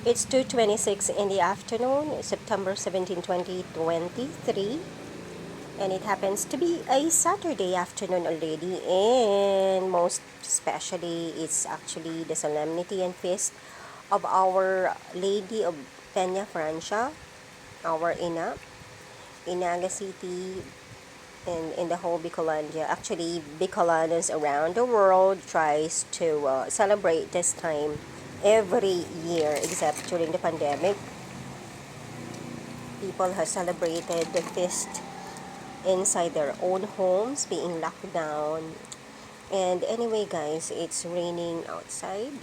It's 2:26 in the afternoon, September 17, 2023, and it happens to be a Saturday afternoon already, and most especially it's actually the solemnity and feast of Our Lady of Peña Francia, our Inaga City, and in the whole Bicolandia. Actually, Bicolanos around the world tries to celebrate this time every year, except during the pandemic. People have celebrated the feast inside their own homes, being locked down. And anyway, guys, it's raining outside.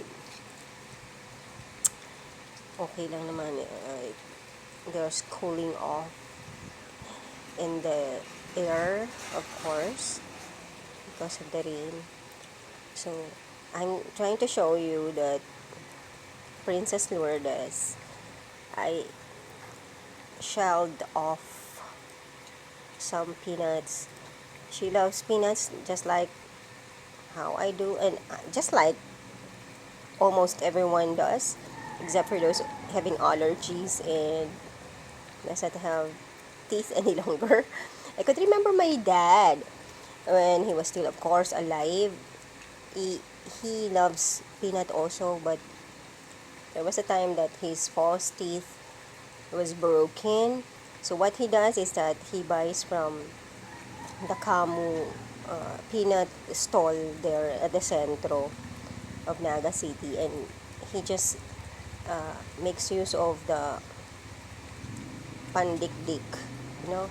Okay lang naman. There's cooling off in the air, of course, because of the rain. So, I'm trying to show you that Princess Lourdes, I shelled off some peanuts. She loves peanuts just like how I do, and just like almost everyone does, except for those having allergies and doesn't have teeth any longer. I could remember my dad when he was still, of course, alive. He, he loves peanut also, but there was a time that his false teeth was broken. So what he does is that he buys from the Kamu peanut stall there at the centro of Naga City, and he just makes use of the pandikdik, you know.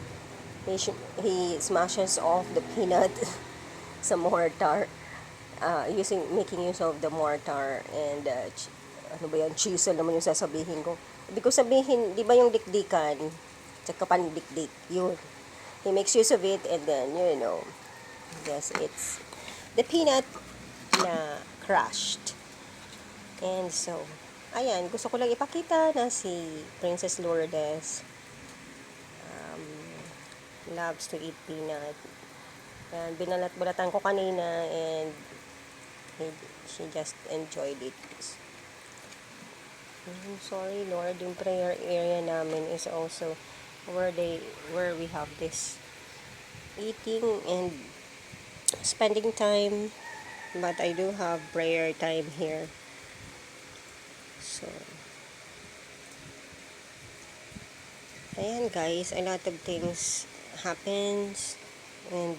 He smashes off the peanut sa mortar, making use of the mortar and ano ba yan, chisel naman yung sasabihin ko. Hindi ko sabihin, di ba yung dikdikan, tsaka pandikdik, yun. He makes use of it, and then, yes, it's the peanut na crushed. And so, ayan, gusto ko lang ipakita na si Princess Lourdes loves to eat peanut. And binalat-balatan ko kanina, and she just enjoyed it. Sorry, Lord, yung prayer area namin is also where we have this eating and spending time, but I do have prayer time here. So, ayan guys, a lot of things happens, and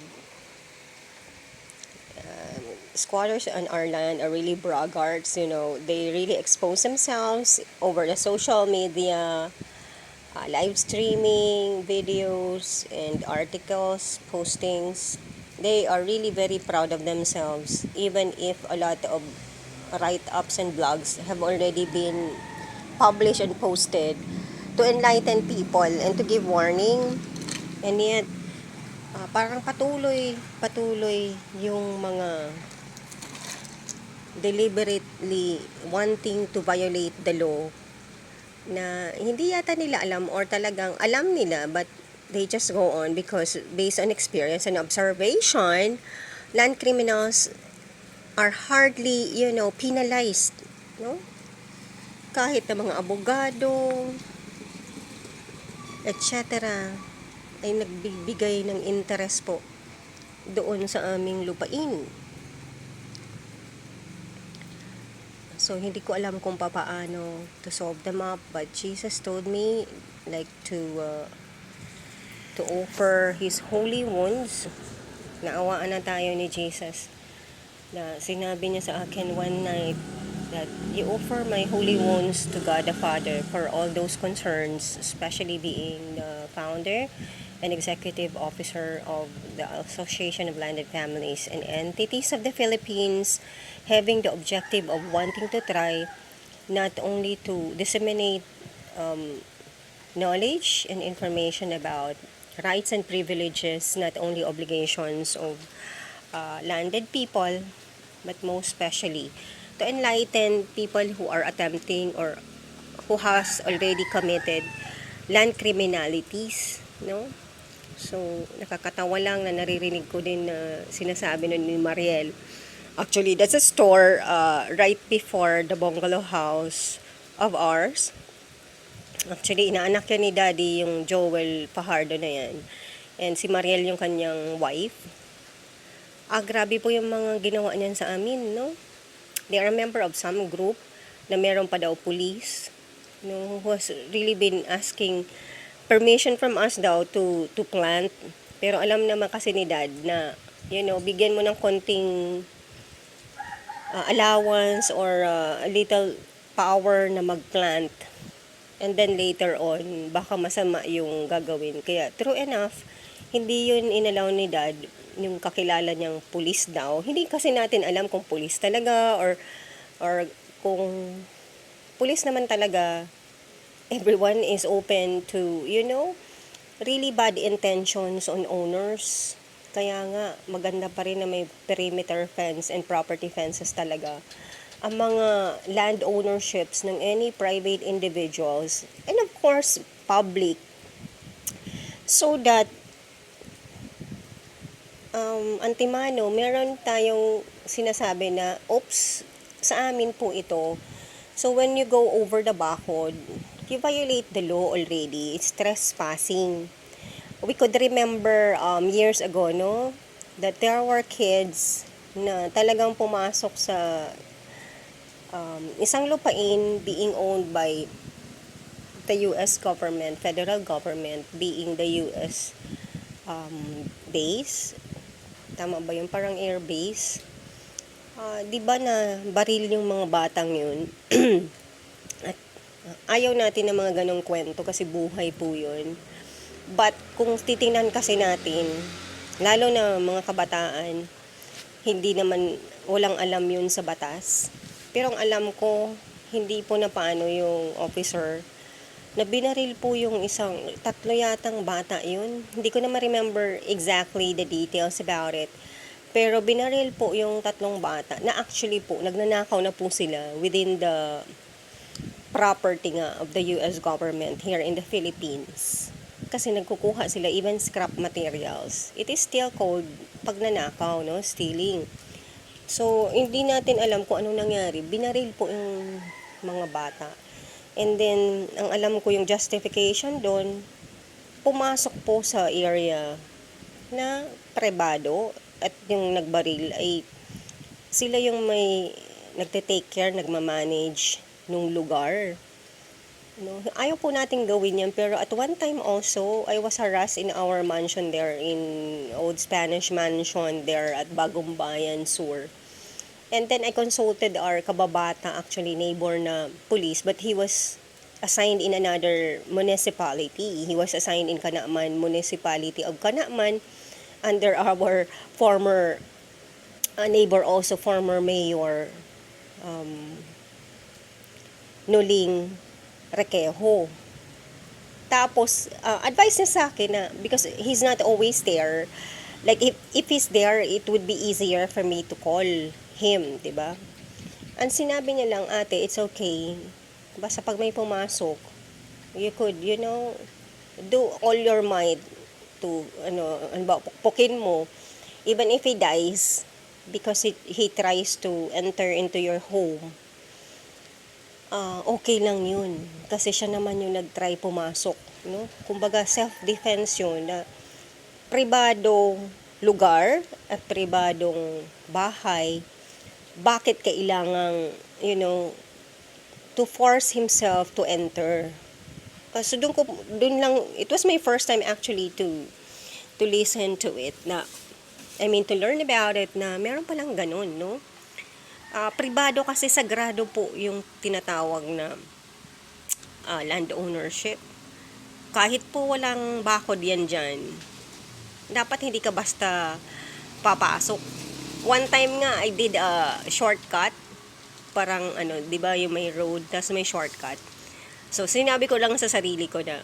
squatters on our land are really braggarts, they really expose themselves over the social media, live streaming videos and articles, postings. They are really very proud of themselves, even if a lot of write-ups and blogs have already been published and posted to enlighten people and to give warning. And yet, parang patuloy yung mga deliberately wanting to violate the law na hindi yata nila alam, or talagang alam nila but they just go on because based on experience and observation, land criminals are hardly, penalized, no? Kahit na mga abogado, etc. ay nagbibigay ng interest po doon sa aming lupain. So, hindi ko alam kung paano to solve them up, but Jesus told me like to offer His holy wounds. Naawaan na tayo ni Jesus, na sinabi niya sa akin one night that you offer my holy wounds to God the Father for all those concerns, especially being the founder and executive officer of the Association of Landed Families and Entities of the Philippines, having the objective of wanting to try not only to disseminate knowledge and information about rights and privileges, not only obligations of landed people, but most especially to enlighten people who are attempting or who has already committed land criminalities, no? So, nakakatawa lang na naririnig ko din na sinasabi nun ni Mariel. Actually, that's a store right before the bungalow house of ours. Actually, inaanak yan ni Daddy, yung Joel Fajardo na yan. And si Mariel yung kanyang wife. Grabe po yung mga ginawa niyan sa amin, no? They are a member of some group na meron pa daw police, no, who has really been asking permission from us daw to plant. Pero alam naman kasi ni Dad na, bigyan mo ng konting allowance or a little power na mag-plant. And then later on, baka masama yung gagawin. Kaya true enough, hindi yun inalaw ni Dad, yung kakilala niyang pulis daw. Hindi kasi natin alam kung pulis talaga or kung pulis naman talaga. Everyone is open to, really bad intentions on owners. Kaya nga, maganda pa rin na may perimeter fence and property fences talaga ang mga land ownerships ng any private individuals and of course public, so that antimano meron tayong sinasabi na oops, sa amin po ito. So when you go over the bakod, you violate the law already. It's trespassing. We could remember years ago, no, that there were kids na talagang pumasok sa isang lupain being owned by the U.S. government, federal government, being the U.S. Base. Tama ba yun? Parang air base. Di ba na baril yung mga batang yun? At ayaw natin ng mga ganong kwento kasi buhay po yun. But kung titingnan kasi natin, lalo na mga kabataan, hindi naman, walang alam yun sa batas. Pero ang alam ko, hindi po na paano yung officer na binaril po yung tatlo yatang bata yun. Hindi ko na ma-remember exactly the details about it. Pero binaril po yung tatlong bata na actually po, nagnanakaw na po sila within the property nga of the U.S. government here in the Philippines. Kasi nagkukuha sila even scrap materials. It is still called pagnanakaw, no? Stealing. So, hindi natin alam kung anong nangyari. Binaril po yung mga bata. And then, ang alam ko yung justification doon, pumasok po sa area na pribado at yung nagbaril ay sila yung may nagte-take care, nagmamanage nung lugar. No, ayaw po natin gawin yan, pero at one time also, I was harassed in our mansion there in Old Spanish Mansion there at Bagong Bayan, Sur. And then I consulted our kababata, actually neighbor na police, but he was assigned in another municipality. He was assigned in Kanaman Municipality of Kanaman under our former neighbor, also former mayor, Nuling Requejo. Tapos, advice niya sa akin na, because he's not always there, like if he's there, it would be easier for me to call him, diba? Ang sinabi niya lang, ate, it's okay. Basta pag may pumasok, you could, do all your might to, pukpukin mo, even if he dies, because he tries to enter into your home. Okay lang yun. Kasi siya naman yung nag-try pumasok. No? Kumbaga, self-defense yun na pribadong lugar at pribadong bahay. Bakit kailangang, to force himself to enter? So, dun lang, it was my first time actually to listen to it. To learn about it na meron palang ganun, no? Pribado kasi sagrado po yung tinatawag na land ownership. Kahit po walang bakod yan dyan, dapat hindi ka basta papasok. One time nga, I did a shortcut. Parang, di ba yung may road, tas may shortcut. So, sinabi ko lang sa sarili ko na,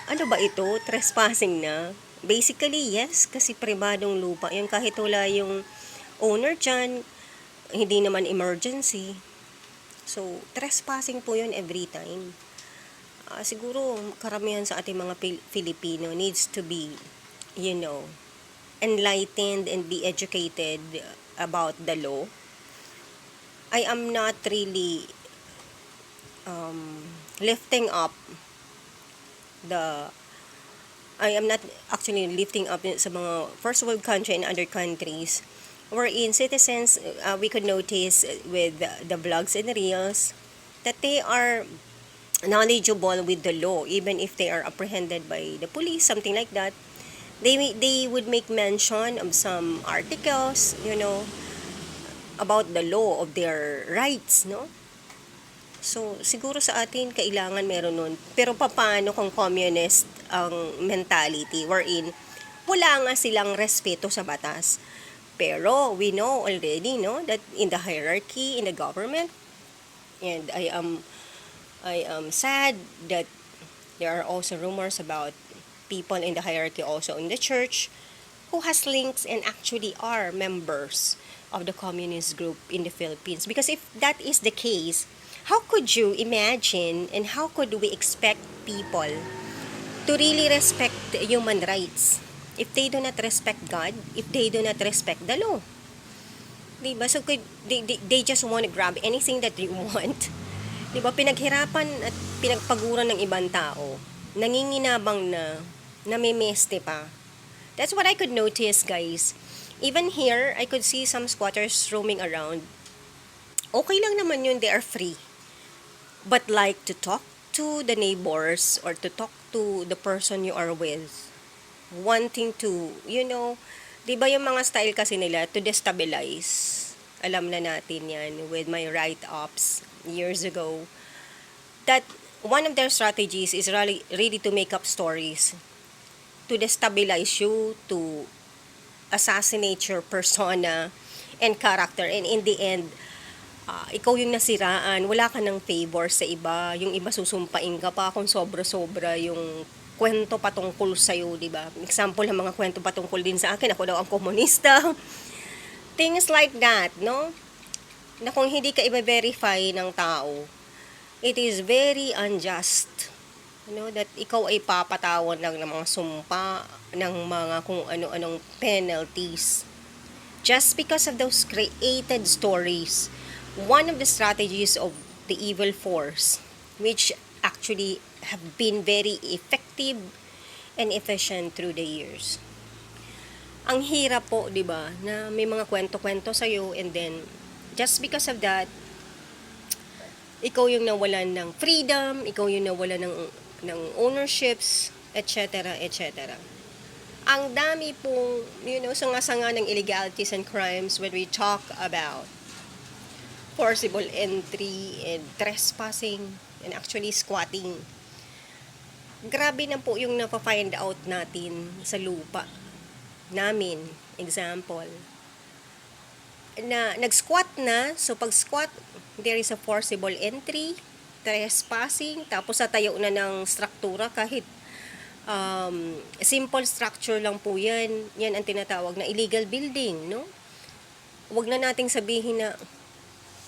ano ba ito? Trespassing na? Basically, yes, kasi pribadong lupa. Yan kahit wala yung owner dyan, hindi naman emergency. So, trespassing po yun every time. Siguro, karamihan sa ating mga Filipino needs to be, enlightened and be educated about the law. I am not really lifting up the I am not actually lifting up sa mga first world country and other countries wherein citizens, we could notice with the vlogs and reels that they are knowledgeable with the law even if they are apprehended by the police, something like that. They would make mention of some articles, about the law of their rights, no? So, siguro sa atin, kailangan meron nun. Pero paano kung communist ang mentality wherein wala nga silang respeto sa batas. Pero we know already, no, that in the hierarchy in the government, and I am sad that there are also rumors about people in the hierarchy also in the church who has links and actually are members of the communist group in the Philippines. Because if that is the case, how could you imagine and how could we expect people to really respect human rights if they do not respect God, if they do not respect the law? Diba? So they just want to grab anything that they want. Diba? Pinaghirapan at pinagpaguran ng ibang tao, nanginginabang na namimeste pa. That's what I could notice, guys. Even here, I could see some squatters roaming around. Okay lang naman yun, they are free. But like to talk to the neighbors or to talk to the person you are with, wanting to, di ba yung mga style kasi nila to destabilize. Alam na natin yan with my write-ups years ago. That one of their strategies is really to make up stories to destabilize you, to assassinate your persona and character. And in the end, ikaw yung nasiraan, wala ka ng favor sa iba, yung iba susumpain ka pa kung sobra-sobra yung kwento patungkol sa'yo, di ba? Example ng mga kwento patungkol din sa akin, ako daw ang komunista. Things like that, no? Na kung hindi ka i-verify ng tao, it is very unjust, that ikaw ay papatawan lang ng mga sumpa, ng mga kung ano-anong penalties. Just because of those created stories, one of the strategies of the evil force, which actually have been very effective and efficient through the years. Ang hirap po, di ba, na may mga kwento-kwento sa'yo and then, just because of that, ikaw yung nawalan ng freedom, ikaw yung nawalan ng ownerships, etc., etc. Ang dami pong, sanga-sanga ng illegalities and crimes when we talk about forcible entry and trespassing and actually squatting. Grabe na po yung napafind out natin sa lupa namin. Example, na nag-squat na, so pag squat, there is a forcible entry, trespassing, tapos tatayo na ng struktura kahit simple structure lang po yan. Yan ang tinatawag na illegal building, no? Huwag na nating sabihin na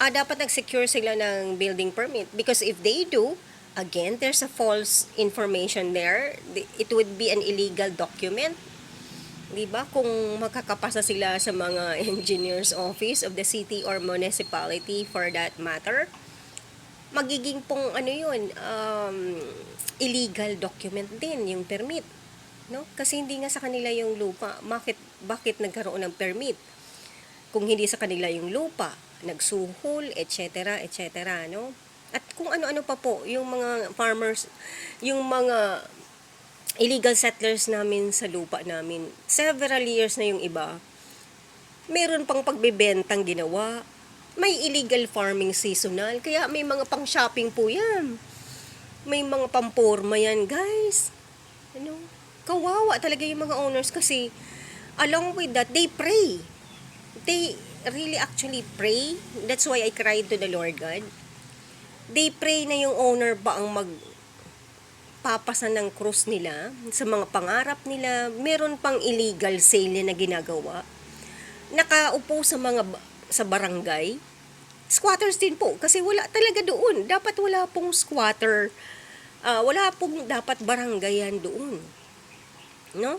dapat nag-secure sila ng building permit because if they do, again, there's a false information there. It would be an illegal document. Diba? Kung makakapasa sila sa mga engineer's office of the city or municipality for that matter, magiging pong illegal document din yung permit, no? Kasi hindi nga sa kanila yung lupa. Bakit nagkaroon ng permit? Kung hindi sa kanila yung lupa, nagsuhol, etc., etc., no? At kung ano-ano pa po yung mga farmers, yung mga illegal settlers namin sa lupa namin, several years na yung iba, meron pang pagbebentang ginawa, may illegal farming seasonal, kaya may mga pang shopping po yan, may mga pamporma yan, guys. Kawawa talaga yung mga owners kasi along with that, they pray. They really actually pray. That's why I cried to the Lord God. They pray na yung owner ba ang papasa ng krus nila sa mga pangarap nila. Meron pang illegal sale na ginagawa. Nakaupo sa barangay. Squatters din po kasi wala talaga doon. Dapat wala pong squatter. Wala pong dapat barangayan doon. No?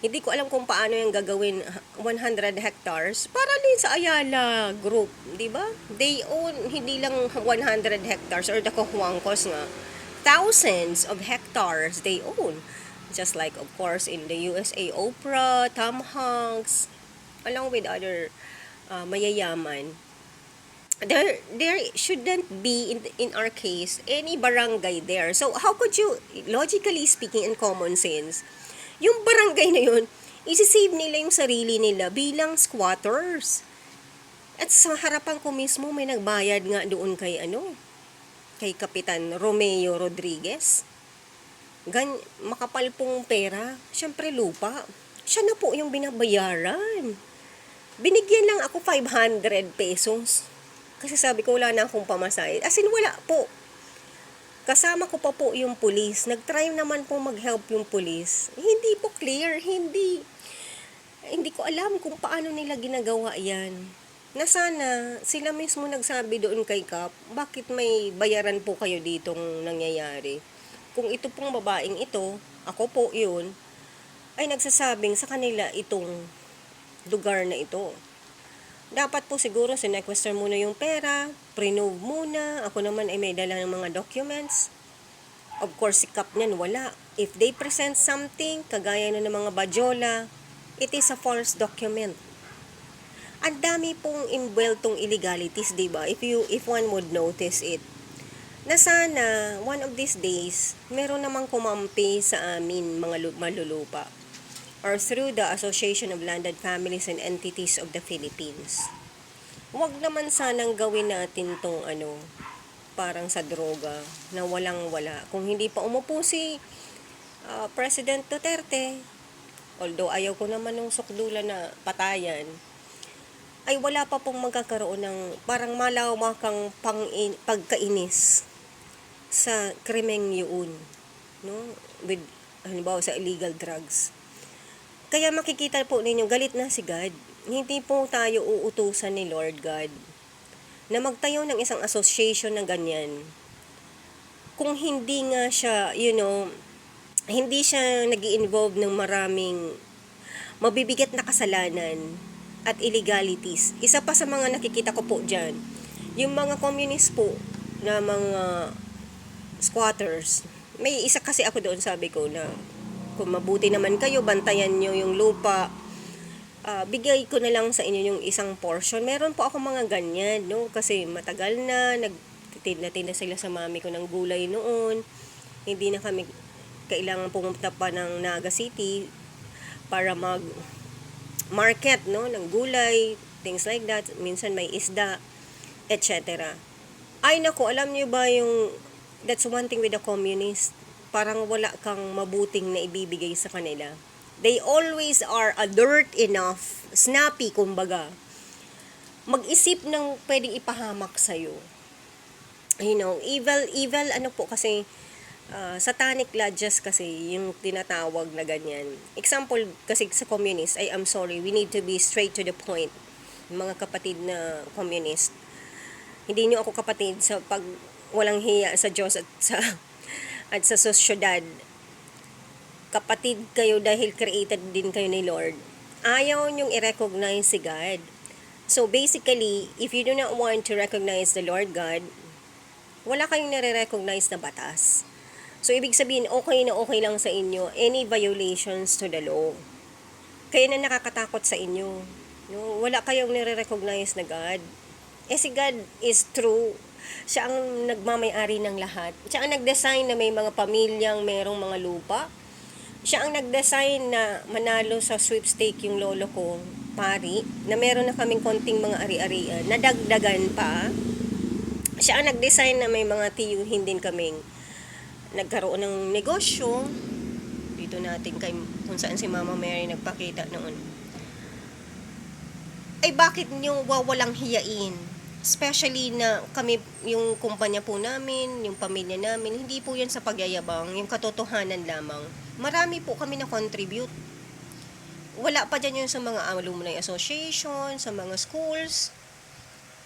Hindi ko alam kung paano yung gagawin 100 hectares para din sa Ayala Group, di ba? They own hindi lang 100 hectares or the Cojuangcos nga. Thousands of hectares they own. Just like of course in the USA, Oprah, Tom Hanks, along with other mayayaman. There shouldn't be in our case any barangay there. So how could you, logically speaking and common sense, yung barangay na yun, isi-save nila yung sarili nila bilang squatters. At sa harapan ko mismo, may nagbayad nga doon kay kay Kapitan Romeo Rodriguez. Makapal pong pera, syempre lupa. Siya na po yung binabayaran. Binigyan lang ako 500 pesos. Kasi sabi ko wala na akong pamasahe. As in wala po. Kasama ko pa po yung pulis. Nag-try naman po mag-help yung pulis. Hindi po clear, hindi ko alam kung paano nila ginagawa yan. Na sana, sila mismo nagsabi doon kay Kap, bakit may bayaran po kayo ditong nangyayari? Kung ito pong babaeng ito, ako po yun, ay nagsasabing sa kanila itong lugar na ito. Dapat po siguro sinequester muna yung pera, pre-move muna, ako naman ay may dala ng mga documents. Of course, si Kap niyan wala. If they present something, kagaya na ng mga bajola, it is a false document. Ang dami pong inbueltong illegalities, diba? If one would notice it. Na sana, one of these days, meron namang kumampi sa amin mga malulupa. Or through the Association of Landed Families and Entities of the Philippines. Huwag naman sanang gawin natin tong parang sa droga, na walang-wala. Kung hindi pa umupo si President Duterte, although ayaw ko naman ng sukdulan na patayan, ay wala pa pong magkakaroon ng parang malawamakang pagkainis sa krimeng yun, no? With, halimbawa sa illegal drugs. Kaya makikita po ninyo, galit na si God. Hindi po tayo uutusan ni Lord God na magtayo ng isang association na ganyan. Kung hindi nga siya, hindi siya nag-i-involve ng maraming mabibigat na kasalanan at illegalities. Isa pa sa mga nakikita ko po dyan, yung mga communist po na mga squatters. May isa kasi ako doon, sabi ko na kung mabuti naman kayo, bantayan nyo yung lupa, bigay ko na lang sa inyo yung isang portion. Meron po ako mga ganyan, no? Kasi matagal na, nagtitinda sila sa mami ko ng gulay noon. Hindi na kami kailangan pumunta pa ng Naga City para market, no? Ng gulay, things like that. Minsan may isda, etc. Ay nako, alam niyo ba yung, that's one thing with the communist, parang wala kang mabuting na ibibigay sa kanila. They always are alert enough, snappy kumbaga, mag-isip ng pwedeng ipahamak sa'yo. Evil po kasi, satanic lodges kasi yung tinatawag na ganyan. Example kasi sa communist, I'm sorry, we need to be straight to the point. Mga kapatid na communist, hindi nyo ako kapatid sa pag walang hiya sa Diyos at sa sosyedad. Kapatid kayo dahil created din kayo ni Lord. Ayaw nyong i-recognize si God. So basically, if you do not want to recognize the Lord God, wala kayong nare-recognize na batas. So ibig sabihin, okay na okay lang sa inyo any violations to the law. Kaya na nakakatakot sa inyo. No? Wala kayong nare-recognize na God. Si God is true. Siya ang nagmamay-ari ng lahat. Siya ang nag-design na may mga pamilyang merong mga lupa. Siya ang nag-design na manalo sa sweepstake yung lolo ko, pari, na meron na kaming konting mga ari-arian, nadagdagan pa. Siya ang nag-design na may mga tiyuhin din kaming nagkaroon ng negosyo. Dito natin kung saan si Mama Mary nagpakita noon. Ay bakit nyo wawalang hiyain? Especially na kami, yung kumpanya po namin, yung pamilya namin, hindi po yan sa pagyayabang, yung katotohanan lamang. Marami po kami na contribute. Wala pa dyan yung sa mga alumni association, sa mga schools.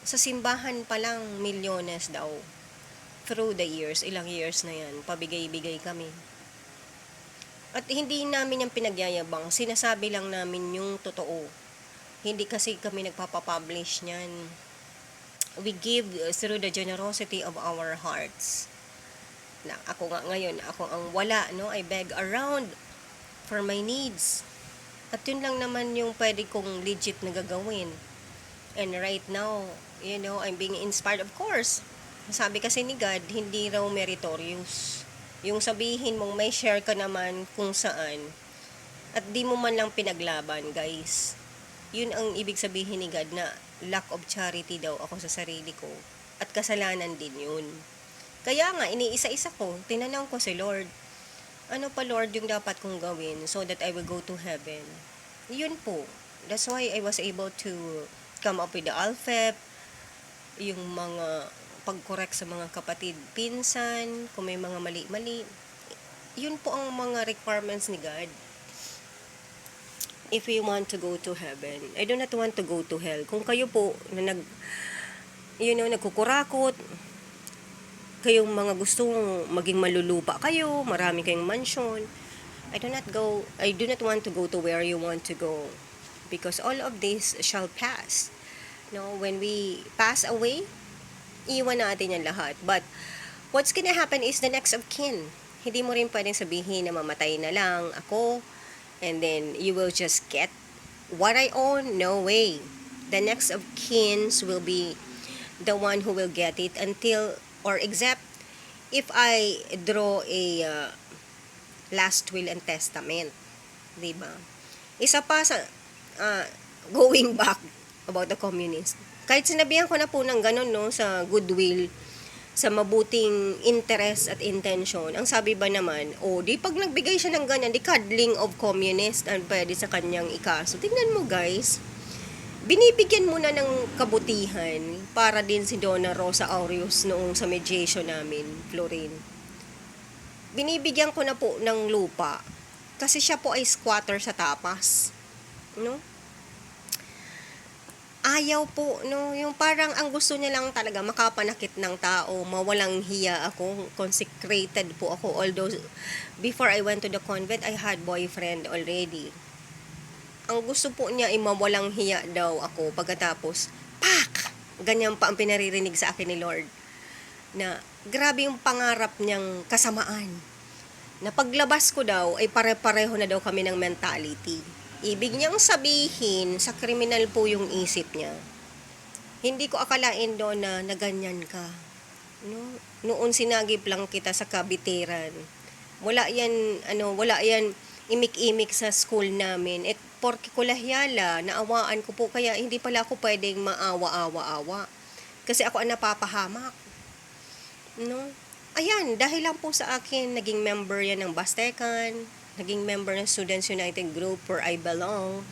Sa simbahan pa lang, milyones daw. Through the years, ilang years na yan, pabigay-bigay kami. At hindi namin yung pinagyayabang, sinasabi lang namin yung totoo. Hindi kasi kami nagpapapublish niyan. We give through the generosity of our hearts. Na ako nga ngayon, ako ang wala, no? I beg around for my needs. At yun lang naman yung pwede kong legit na gagawin. And right now, I'm being inspired, of course. Sabi kasi ni God, hindi raw meritorious. Yung sabihin mong may share ka naman kung saan, at di mo man lang pinaglaban, guys. Yun ang ibig sabihin ni God na lack of charity daw ako sa sarili ko. At kasalanan din yun. Kaya nga, iniisa-isa ko, tinanong ko si Lord, ano pa Lord yung dapat kong gawin so that I will go to heaven? Yun po. That's why I was able to come up with the alphabet, yung mga pag-correct sa mga kapatid, pinsan, kung may mga mali-mali. Yun po ang mga requirements ni God. If we want to go to heaven, I do not want to go to hell. Kung kayo po na nagkukurakot, kayong mga gustong maging malulupa kayo, marami kayong mansion, I do not want to go to where you want to go, because all of this shall pass. No, when we pass away, iwan natin yan lahat. But what's gonna happen is the next of kin. Hindi mo rin pwedeng sabihin na mamatay na lang ako and then you will just get what I own. No way. The next of kins will be the one who will get it until or except if I draw a last will and testament. Diba? Isa pa sa going back about the communist. Kahit sinabihan ko na po ng ganun, no, sa goodwill, sa mabuting interest at intention, ang sabi ba naman, di pag nagbigay siya ng ganyan, di cuddling of communist ang pwede sa kanyang ikaso. Tingnan mo guys, binibigyan mo na ng kabutihan para din si Donna Rosa Aureus noong sa mediation namin, Florin. Binibigyan ko na po ng lupa kasi siya po ay squatter sa tapas. No? Ayaw po, no? Yung parang ang gusto niya lang talaga makapanakit ng tao, mawalang hiya ako, consecrated po ako. Although before I went to the convent, I had boyfriend already. Ang gusto po niya ay mawalang hiya daw ako pagkatapos, pak! Ganyan pa ang pinaririnig sa akin ni Lord. Na grabe yung pangarap niyang kasamaan. Na paglabas ko daw ay pare-pareho na daw kami ng mentality. Ibig niyang sabihin, sa kriminal po yung isip niya. Hindi ko akalain doon na ganyan ka. No? Noon sinagip lang kita sa kabiteran. Wala yan imik-imik sa school namin. At porke ko lahyala, naawaan ko po, kaya hindi pala ako pwedeng maawa-awa-awa. Kasi ako ang napapahamak. No? Ayan, dahil lang po sa akin, naging member yan ng Bastecan, naging member ng Students United Group where I belong.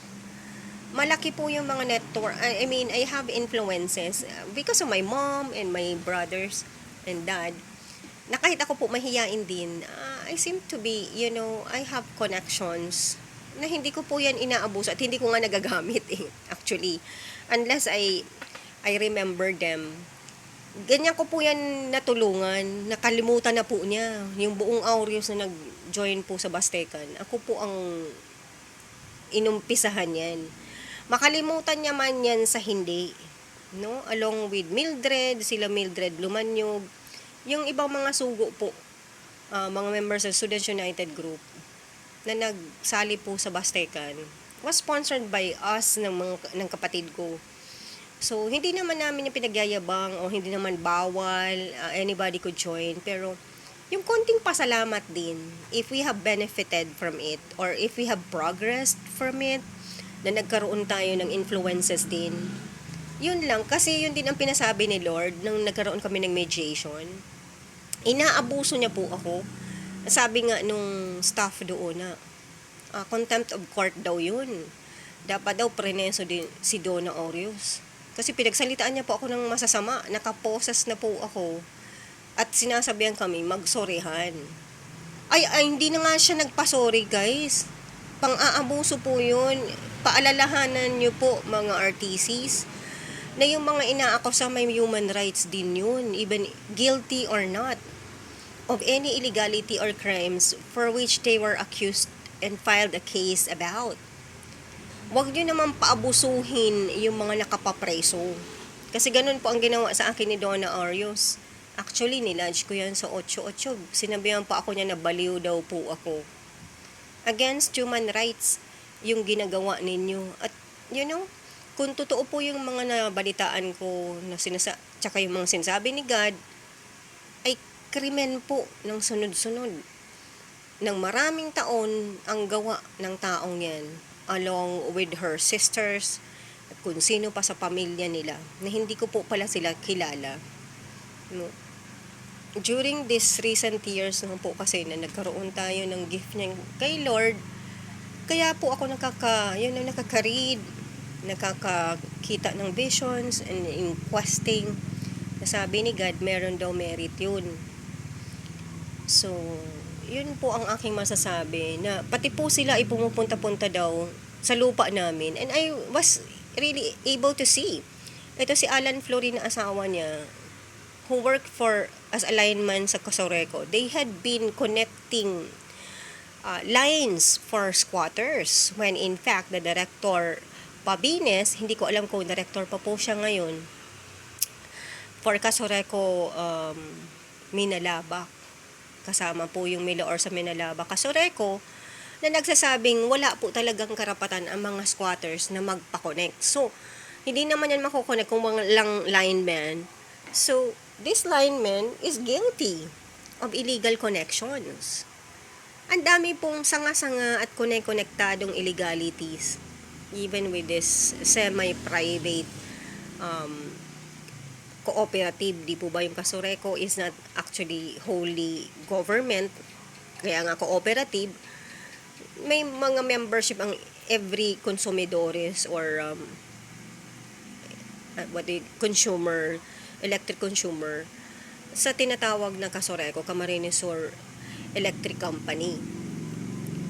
Malaki po yung mga network. I have influences because of my mom and my brothers and dad. Na kahit ako po mahiyain din, I seem to be, I have connections na hindi ko po yan inaabuso at hindi ko nga nagagamit actually. Unless I remember them. Ganyan ko po yan natulungan, nakalimutan na po niya. Yung buong Aureus na nag-join po sa Bastecan, ako po ang inumpisahan yan. Makalimutan niya man yan sa hindi. No? Along with Mildred, sila Mildred Lumanyog, yung ibang mga sugo po, mga members ng Students United Group na nagsali po sa Bastecan was sponsored by us ng kapatid ko. So, hindi naman namin yung pinagyayabang o hindi naman bawal, anybody could join. Pero, yung konting pasalamat din, if we have benefited from it or if we have progressed from it, na nagkaroon tayo ng influences din, yun lang. Kasi yun din ang pinasabi ni Lord nung nagkaroon kami ng mediation. Inaabuso niya po ako. Sabi nga nung staff doon na contempt of court daw yun. Dapat daw preneso din si Donna Aureus. Kasi pinagsalitaan niya po ako ng masasama. Nakaposes na po ako. At sinasabihan kami, magsorihan. Ay, hindi na nga siya nagpasorry, guys. Pang-aabuso po yun. Paalalahanan niyo po, mga RTCs, na yung mga inaakusa may human rights din yun. Even guilty or not. of any illegality or crimes for which they were accused and filed a case about. Huwag nyo naman paabusuhin yung mga nakapapreso. Kasi ganun po ang ginawa sa akin ni Donna Arios. Actually, nilodge ko yan sa 8-8. Sinabihan pa ako niya na baliw daw po ako. Against human rights yung ginagawa ninyo. At, kung totoo po yung mga nabalitaan ko na tsaka yung mga sinasabi ni God, ay krimen po ng sunod-sunod. Ng maraming taon ang gawa ng taong yan, along with her sisters, at kung sino pa sa pamilya nila, na hindi ko po pala sila kilala. No? During these recent years na po kasi na nagkaroon tayo ng gift niya kay Lord, kaya po ako nakaka-read, nakakakita ng visions and in questing. Sabi ni God, meron daw merit yun. So, yun po ang aking masasabi, na pati po sila ay pumupunta-punta daw sa lupa namin. And I was really able to see. Ito si Alan Florin na asawa niya, who worked as a lineman sa Cosoreco. They had been connecting lines for squatters when in fact the director Pabines, hindi ko alam kung director pa po siya ngayon, for Cosoreco Minalaba. Kasama po yung Miloor sa Minalaba, Cosoreco, na nagsasabing wala po talagang karapatan ang mga squatters na magpa-connect. So, hindi naman yan makukonect kung walang lineman. So, this lineman is guilty of illegal connections. Ang dami pong sanga-sanga at konektadong illegalities, even with this semi-private cooperative. Di po ba yung Cosoreco is not actually wholly government, kaya nga cooperative. May mga membership ang every consumidores or consumer, electric consumer, sa tinatawag na Cosoreco, Camarines Sur Electric Company.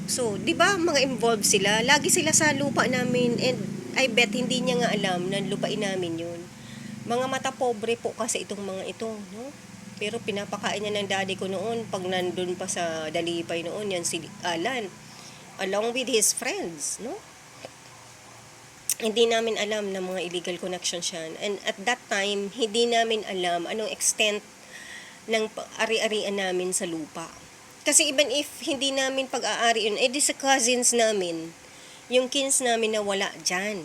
So, di ba mga involved sila? Lagi sila sa lupa namin, and I bet hindi niya nga alam na lupain namin yun. Mga mata pobre po kasi itong mga ito, no? Pero pinapakain niya ng daddy ko noon pag nandun pa sa Dalipay noon, yan si Alan, along with his friends, no? Hindi namin alam na mga illegal connections yan. And at that time, hindi namin alam anong extent ng ari-arian namin sa lupa. Kasi even if hindi namin pag-aari yun, di sa cousins namin, yung kins namin na wala dyan,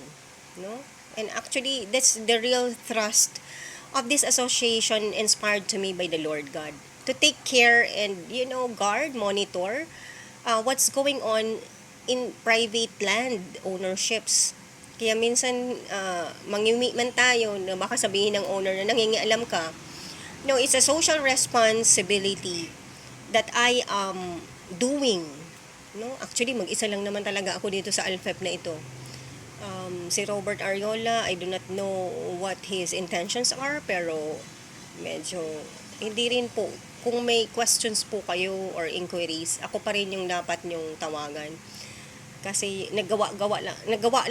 no? And actually, that's the real thrust of this association inspired to me by the Lord God. To take care and, guard, monitor what's going on in private land ownerships. Kaya minsan, mangimi man tayo na baka sabihin ng owner na nangingialam ka. No, it's a social responsibility that I am doing. No? Actually, mag-isa lang naman talaga ako dito sa Alfep na ito. Si Robert Ariola, I do not know what his intentions are, pero medyo hindi rin po. Kung may questions po kayo or inquiries, ako pa rin yung dapat nyong tawagan. Kasi nagawa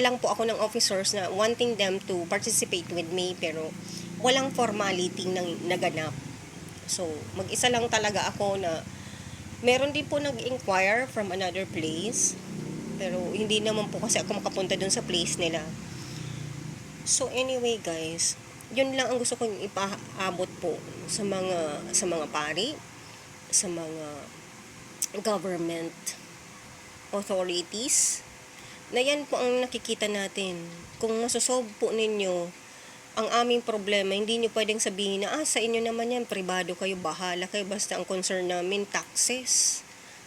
lang po ako ng officers na wanting them to participate with me, pero walang formality nang naganap. So, mag-isa lang talaga ako na meron din po nag-inquire from another place, pero hindi naman po kasi ako makapunta dun sa place nila. So anyway guys, yun lang ang gusto kong ipaabot po sa mga pari, sa mga government authorities, na yan po ang nakikita natin. Kung masosolve po ninyo ang aming problema, hindi nyo pwedeng sabihin na sa inyo naman yan, pribado kayo, bahala kayo, basta ang concern namin taxes.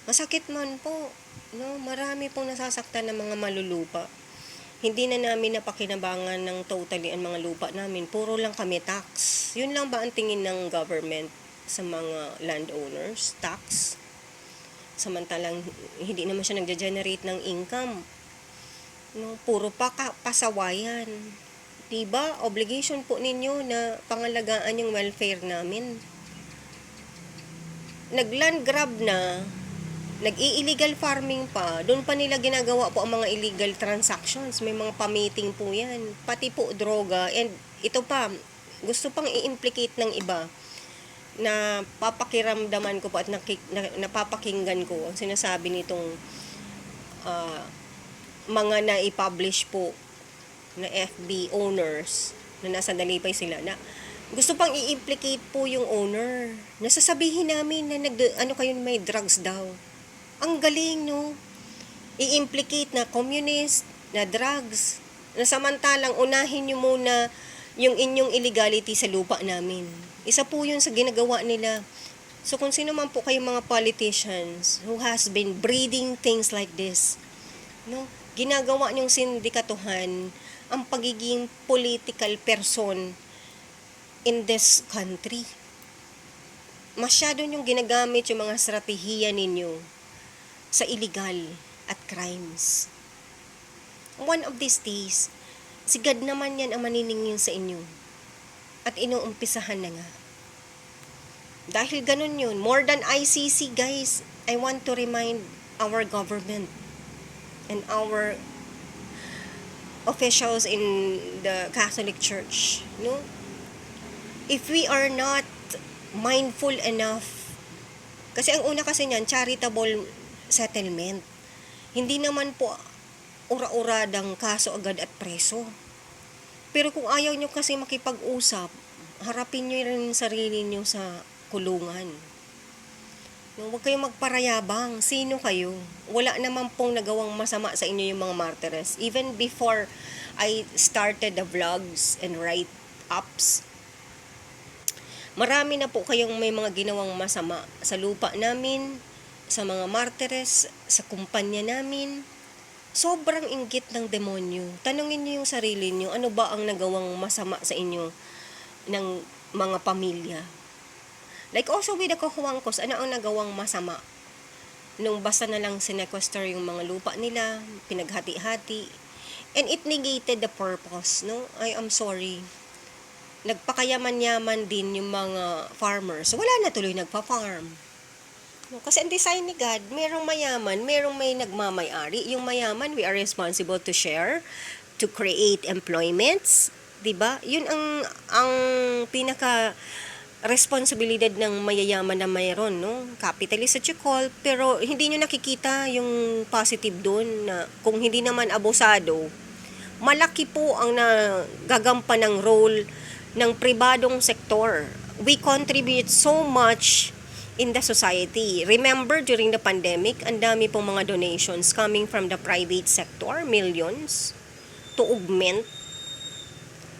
Masakit man po, no? Marami pong nasasaktan ng mga malulupa. Hindi na namin napakinabangan ng totally ang mga lupa namin. Puro lang kami tax. Yun lang ba ang tingin ng government sa mga landowners? Tax? Samantalang hindi naman siya nagja-generate ng income. No, puro pasawayan. Diba? Obligation po ninyo na pangalagaan yung welfare namin. Nag-land grab na, nag-i-illegal farming pa, doon pa nila ginagawa po ang mga illegal transactions. May mga pa-meeting po yan. Pati po droga. And ito pa, gusto pang i-implicate ng iba na papakiramdaman ko po at napapakinggan ko ang sinasabi nitong mga na-publish po na FB owners na nasa Dalipay sila na gusto pang i-implicate po yung owner. Nasasabihin namin na kayo may drugs daw. Ang galing, no? I-implicate na communist, na drugs. Na samantalang unahin nyo muna yung inyong illegality sa lupa namin. Isa po yun sa ginagawa nila. So kung sino man po kayong mga politicians who has been breeding things like this, no? Ginagawa niyong sindikatuhan ang pagiging political person in this country. Masyado niyong ginagamit yung mga estratehiya ninyo sa illegal at crimes. One of these days, si God naman yan ang maniningil sa inyo. At inuumpisahan na nga. Dahil ganun yun, more than ICC, guys, I want to remind our government and our officials in the Catholic Church, no? If we are not mindful enough, kasi ang una kasi niyan, charitable settlement. Hindi naman po ura-uradang kaso agad at preso. Pero kung ayaw nyo kasi makipag-usap, harapin nyo rin sarili nyo sa kulungan. No, huwag kayong magparayabang. Sino kayo? Wala naman pong nagawang masama sa inyo yung mga martires. Even before I started the vlogs and write-ups, marami na po kayong may mga ginawang masama sa lupa namin, sa mga martires, sa kumpanya namin. Sobrang inggit ng demonyo. Tanungin niyo yung sarili niyo, ano ba ang nagawang masama sa inyo ng mga pamilya? Like also with the Cojuangcos, ano ang nagawang masama? Nung basta na lang sinequester yung mga lupa nila, pinaghati-hati, and it negated the purpose, no? I am sorry. Nagpakayaman-yaman din yung mga farmers. So, wala na tuloy nagpa-farm. No, kasi ang design ni God, merong mayaman, merong may nagmamay-ari. Yung mayaman, we are responsible to share, to create employments, 'di ba? Yun ang pinaka responsibilidad ng mayayaman na mayroon, no? Capitalist at you call, pero hindi nyo nakikita yung positive doon na kung hindi naman abusado, malaki po ang nagagampan ng role ng pribadong sektor. We contribute so much in the society. Remember, during the pandemic, ang dami pong mga donations coming from the private sector, millions, to augment.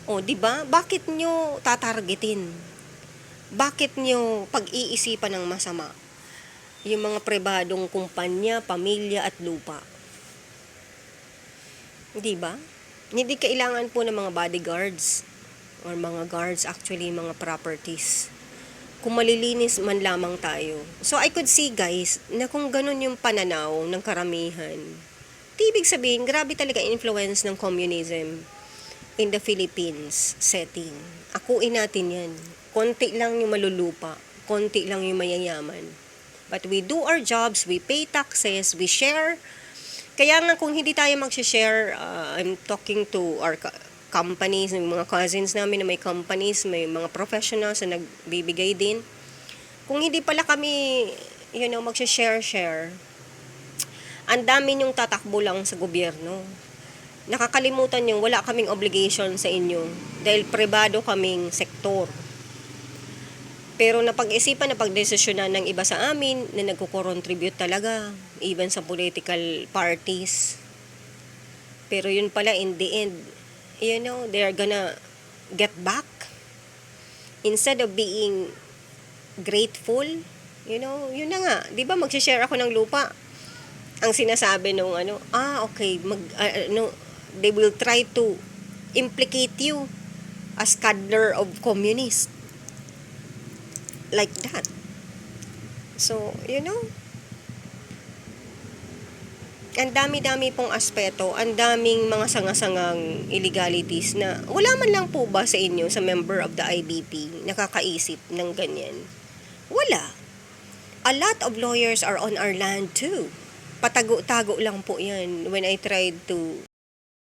O, di ba? Bakit nyo tatargetin? Bakit nyo pag-iisipan ng masama? Yung mga pribadong kumpanya, pamilya at lupa. Di ba? Hindi kailangan po ng mga bodyguards or mga guards, actually mga properties. Kung malilinis man lamang tayo. So I could see, guys, na kung ganun yung pananaw ng karamihan, ibig sabihin, grabe talaga influence ng communism in the Philippines setting. Akuin natin yan. Konti lang yung malulupa, konti lang yung mayayaman. But we do our jobs, we pay taxes, we share. Kaya nga kung hindi tayo mag-share, I'm talking to our companies, mga cousins namin na may companies, may mga professionals na nagbibigay din. Kung hindi pala kami, mag-share, ang dami nyong tatakbo lang sa gobyerno. Nakakalimutan yung wala kaming obligation sa inyo dahil pribado kaming sektor. Pero napag-isipan, napag-desisyonan ng iba sa amin na nagko-contribute talaga, even sa political parties. Pero yun pala, in the end, they're gonna get back. Instead of being grateful, yun na nga. Di ba, mag-share ako ng lupa. Ang sinasabi nung okay, they will try to implicate you as cadre of communist. Like that. So, ang dami-dami pong aspeto, ang daming mga sanga-sangang illegalities na wala man lang po ba sa inyo, sa member of the IBP, nakakaisip ng ganyan? Wala. A lot of lawyers are on our land too. Patago-tago lang po yan when I tried to